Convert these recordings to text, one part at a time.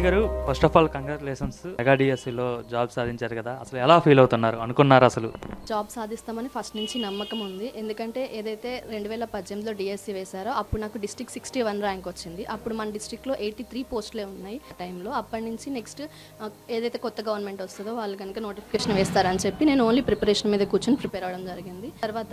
కళ్యాణి గారు, first of all congratulations. Mega డిఎస్సిలో job సాధించారు కదా, అసలు ఎలా ఫీల్ అవుతున్నారు? అనుకున్నారు అసలు జాబ్ సాధిస్తామని ఫస్ట్ నుంచి నమ్మకం ఉంది. ఎందుకంటే ఏదైతే 2018లో డిఎస్సి వేశారో అప్పుడు నాకు డిస్ట్రిక్ట్ 61 ర్యాంక్ వచ్చింది. అప్పుడు మన డిస్ట్రిక్ట్లో 83 పోస్టులే ఉన్నాయి టైంలో. అప్పటి నుంచి నెక్స్ట్ ఏదైతే కొత్త గవర్నమెంట్ వస్తుందో వాళ్ళు కనుక నోటిఫికేషన్ వేస్తారని చెప్పి నేను ఓన్లీ ప్రిపరేషన్ మీద కూర్చొని ప్రిపేర్ అవ్వడం జరిగింది. తర్వాత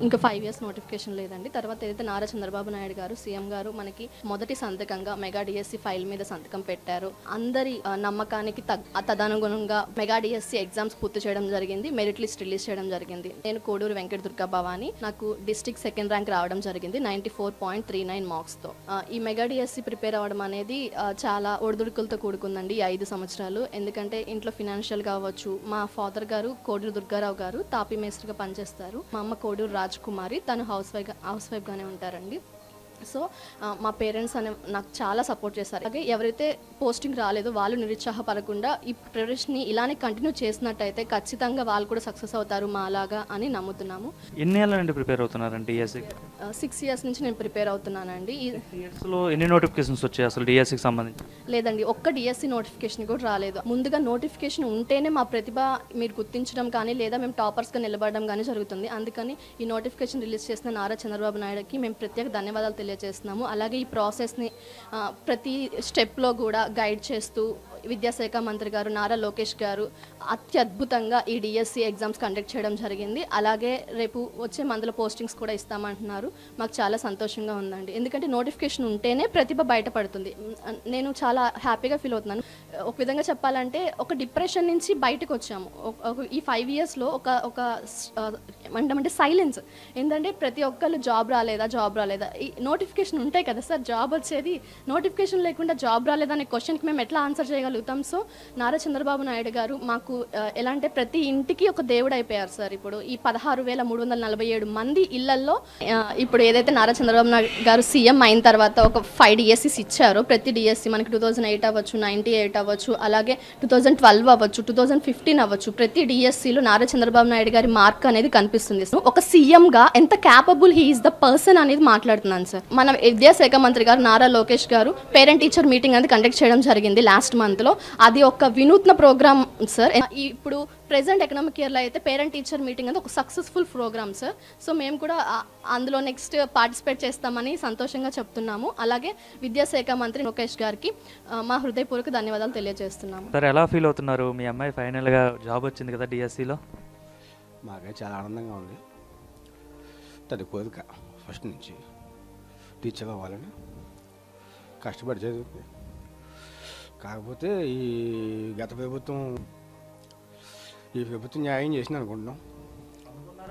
ఇంకా 5 years నోటిఫికేషన్ లేదండి. తర్వాత ఏదైతే నారా చంద్రబాబు నాయుడు గారు సీఎం గారు మనకి మొదటి సంతకంగా మెగా డిఎస్సి ఫైల్ మీద సంతకం పెట్టారు. అందరి నమ్మకానికి తదనుగుణంగా మెగా డిఎస్సి ఎగ్జామ్స్ పూర్తి చేయడం జరిగింది. మెరిట్ లిస్ట్ రిలీజ్ చేయడం జరిగింది. నేను కోడూరు వెంకట దుర్గా భవాని, నాకు డిస్ట్రిక్ట్ 2nd ర్యాంక్ రావడం జరిగింది 94.39 మార్క్స్తో. ఈ మెగా డిఎస్సి ప్రిపేర్ అవ్వడం అనేది చాలా ఒడిదుడుకులతో కూడుకుందండి ఈ 5 సంవత్సరాలు. ఎందుకంటే ఇంట్లో ఫినాన్షియల్ కావచ్చు. మా ఫాదర్ గారు కోడూరు దుర్గారావు గారు తాపీ మేస్త్రిగా పనిచేస్తారు. మా అమ్మ కోడూరు రాజ్కుమారి, తను హౌస్ వైఫ్గానే ఉంటారండి. సో మా పేరెంట్స్ నాకు చాలా సపోర్ట్ చేశారు. అలాగే ఎవరైతే పోస్టింగ్ రాలేదో వాళ్ళు నిరుత్సాహపడకుండా ఈ ప్రిపరేషన్ని ఇలానే కంటిన్యూ చేసినట్టయితే ఖచ్చితంగా వాళ్ళు కూడా సక్సెస్ అవుతారు మాలాగా అని నమ్ముతున్నాము. ఎన్ని ఏళ్ళ నుండి ప్రిపేర్ అవుతున్నారండి డిఎస్సి? 6 years నుంచి నేను ప్రిపేర్ అవుతున్నానండి. ఈ 6 yearsలో ఎన్ని నోటిఫికేషన్స్ వచ్చాయి అసలు డిఎస్సికి సంబంధించి? లేదండి, ఒక్క డిఎస్సి నోటిఫికేషన్ కూడా రాలేదు. ముందుగా నోటిఫికేషన్ ఉంటేనే మా ప్రతిభ మీరు గుర్తించడం కానీ లేదా మేము టాపర్స్గా నిలబడడం కానీ జరుగుతుంది. అందుకని ఈ నోటిఫికేషన్ రిలీజ్ చేసిన నారా చంద్రబాబు నాయుడుకి మేము ప్రత్యేక ధన్యవాదాలు తెలియజేస్తున్నాము. అలాగే ఈ ప్రాసెస్ని ప్రతి స్టెప్లో కూడా గైడ్ చేస్తూ విద్యాశాఖ మంత్రి గారు నారా లోకేష్ గారు అత్యద్భుతంగా ఈ డిఎస్సి ఎగ్జామ్స్ కండక్ట్ చేయడం జరిగింది. అలాగే రేపు వచ్చే మందుల పోస్టింగ్స్ కూడా ఇస్తామంటున్నారు. మాకు చాలా సంతోషంగా ఉందండి. ఎందుకంటే నోటిఫికేషన్ ఉంటేనే ప్రతిభ బయటపడుతుంది. నేను చాలా హ్యాపీగా ఫీల్ అవుతున్నాను. ఒక విధంగా చెప్పాలంటే ఒక డిప్రెషన్ నుంచి బయటకు వచ్చాము. ఈ 5 yearsలో ఒక ఏమంటామంటే సైలెన్స్. ఏంటంటే ప్రతి ఒక్కళ్ళు జాబ్ రాలేదా ఈ నోటిఫికేషన్ ఉంటాయి కదా సార్, జాబ్ వచ్చేది. నోటిఫికేషన్ లేకుండా జాబ్ రాలేదా అనే క్వశ్చన్కి మేము ఎట్లా ఆన్సర్ చేయగలుగుతాం? సో నారా చంద్రబాబు నాయుడు గారు మాకు ఎలా అంటే ప్రతి ఇంటికి ఒక దేవుడు అయిపోయారు సార్. ఇప్పుడు ఈ 16,347 మంది ఇళ్లలో ఇప్పుడు ఏదైతే నారా చంద్రబాబు నాయుడు గారు సీఎం అయిన తర్వాత ఒక 5 DSCs ఇచ్చారో, ప్రతి డిఎస్సి మనకి 2008 అవ్వచ్చు, 98 అవ్వచ్చు, అలాగే 2012 అవ్వచ్చు, 2015 అవ్వచ్చు, ప్రతి డిఎస్సిలో నారా చంద్రబాబు నాయుడు గారి మార్క్ అనేది కనిపిస్తుంది. ఒక సీఎంగా ఎంత capable he is the person అనేది మాట్లాడుతున్నాను సార్. మన విద్యాశాఖ మంత్రి గారు నారా లోకేష్ గారు పేరెంట్ టీచర్ మీటింగ్ అనేది కండక్ట్ చేయడం జరిగింది లాస్ట్ మంత్లో. అది ఒక వినూత్న ప్రోగ్రామ్ సార్. ఇప్పుడు ప్రెసెంట్ ఎకనామిక్ ఇయర్లో అయితే పేరెంట్ టీచర్ మీటింగ్ అనేది ఒక సక్సెస్ఫుల్ ప్రోగ్రామ్ సార్. సో మేము కూడా అందులో నెక్స్ట్ పార్టిసిపేట్ చేస్తామని సంతోషంగా చెప్తున్నాము. అలాగే విద్యాశాఖ మంత్రి లోకేష్ గారికి మా హృదయపూర్వక ధన్యవాదాలు తెలియజేస్తున్నాము. సార్ ఎలా ఫీల్ అవుతున్నారు? మీ అమ్మాయి ఫైనల్గా జాబ్ వచ్చింది కదా డిఎస్సిలో. మాకే చాలా ఆనందంగా ఉంది. తది కోరిక ఫస్ట్ నుంచి టీచర్ అవ్వాలని కష్టపడి చదువుతుంది. కాకపోతే ఈ ప్రభుత్వం న్యాయం చేసింది అనుకుంటున్నాం.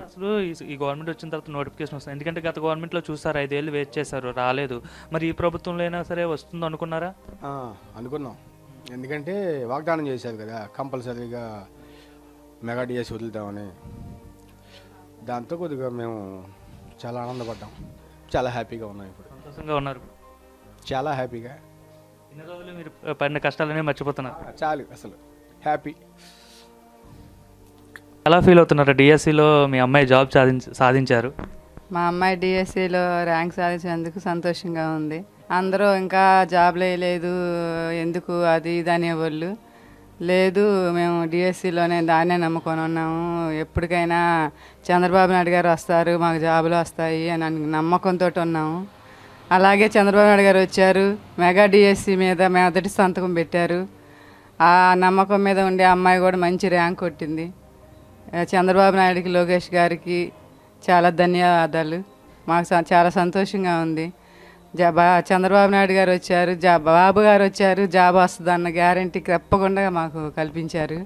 అసలు ఈ గవర్నమెంట్ వచ్చిన తర్వాత నోటిఫికేషన్ వస్తుంది. ఎందుకంటే గత గవర్నమెంట్లో చూసారు 5 ఏళ్ళు వెయిట్ చేశారు, రాలేదు. మరి ఈ ప్రభుత్వంలో అయినా సరే వస్తుంది అనుకున్నారా? అనుకున్నాం. ఎందుకంటే వాగ్దానం చేశారు కదా కంపల్సరీగా మెగా డిఎస్సి వదులుతామని. దాంతో కొద్దిగా మేము చాలా ఆనందపడ్డాం. చాలా హ్యాపీగా ఉన్నాం. ఇప్పుడు సంతోషంగా ఉన్నారు. చాలా హ్యాపీగా. ఇన్ని రోజులు మీరు పడిన కష్టాలనే మర్చిపోతున్నారు. చాలు అసలు హ్యాపీ. ఎలా ఫీల్ అవుతున్నారు? డిఎస్సిలో మీ అమ్మాయి జాబ్ సాధించారు. మా అమ్మాయి డిఎస్సిలో ర్యాంక్ సాధించినందుకు సంతోషంగా ఉంది. అందరూ ఇంకా జాబ్ లేదు ఎందుకు అది ఇది అనేవాళ్ళు. లేదు, మేము డిఎస్సిలోనే దాన్నే నమ్ముకొని ఉన్నాము. ఎప్పటికైనా చంద్రబాబు నాయుడు గారు వస్తారు, మాకు జాబులు వస్తాయి అని నమ్మకంతో ఉన్నాము. అలాగే చంద్రబాబు నాయుడు గారు వచ్చారు, మెగా డిఎస్సి మీద మొదటి సంతకం పెట్టారు. ఆ నమ్మకం మీద ఉండే అమ్మాయి కూడా మంచి ర్యాంక్ కొట్టింది. చంద్రబాబు నాయుడుకి, లోకేష్ గారికి చాలా ధన్యవాదాలు. మాకు చాలా సంతోషంగా ఉంది. చంద్రబాబు నాయుడు గారు వచ్చారు, బాబు గారు వచ్చారు, జాబ్ వస్తుంది అన్న గ్యారంటీ తప్పకుండా మాకు కల్పించారు.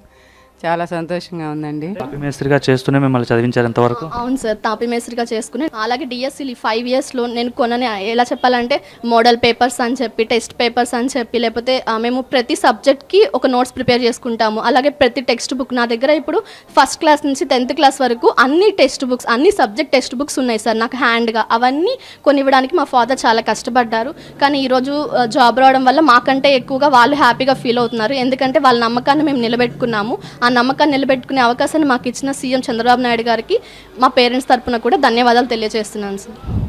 చాలా సంతోషంగా ఉందండి. తాపీ మేస్త్రిగా చేస్తూనే మిమ్మల్ని చదివించారు ఎంతవరకు? అవును సార్, తాపీ మేస్త్రిగా చేసుకుని అలాగే డిఎస్సి 5 yearsలో నేను కొనని ఎలా చెప్పాలంటే మోడల్ పేపర్స్ అని చెప్పి, టెస్ట్ పేపర్స్ అని చెప్పి, లేకపోతే మేము ప్రతి సబ్జెక్ట్కి ఒక నోట్స్ ప్రిపేర్ చేసుకుంటాము. అలాగే ప్రతి టెక్స్ట్ బుక్ నా దగ్గర ఇప్పుడు 1st class నుంచి 10th class వరకు అన్ని టెక్స్ట్ బుక్స్, అన్ని సబ్జెక్ట్ టెక్స్ట్ బుక్స్ ఉన్నాయి సార్ నాకు హ్యాండ్గా. అవన్నీ కొనివ్వడానికి మా ఫాదర్ చాలా కష్టపడ్డారు. కానీ ఈరోజు జాబ్ రావడం వల్ల మాకంటే ఎక్కువగా వాళ్ళు హ్యాపీగా ఫీల్ అవుతున్నారు. ఎందుకంటే వాళ్ళ నమ్మకాన్ని మేము నిలబెట్టుకున్నాము. ఆ నమ్మకాన్ని నిలబెట్టుకునే అవకాశాన్ని మాకు ఇచ్చిన సీఎం చంద్రబాబు నాయుడు గారికి మా పేరెంట్స్ తరపున కూడా ధన్యవాదాలు తెలియజేస్తున్నాను సార్.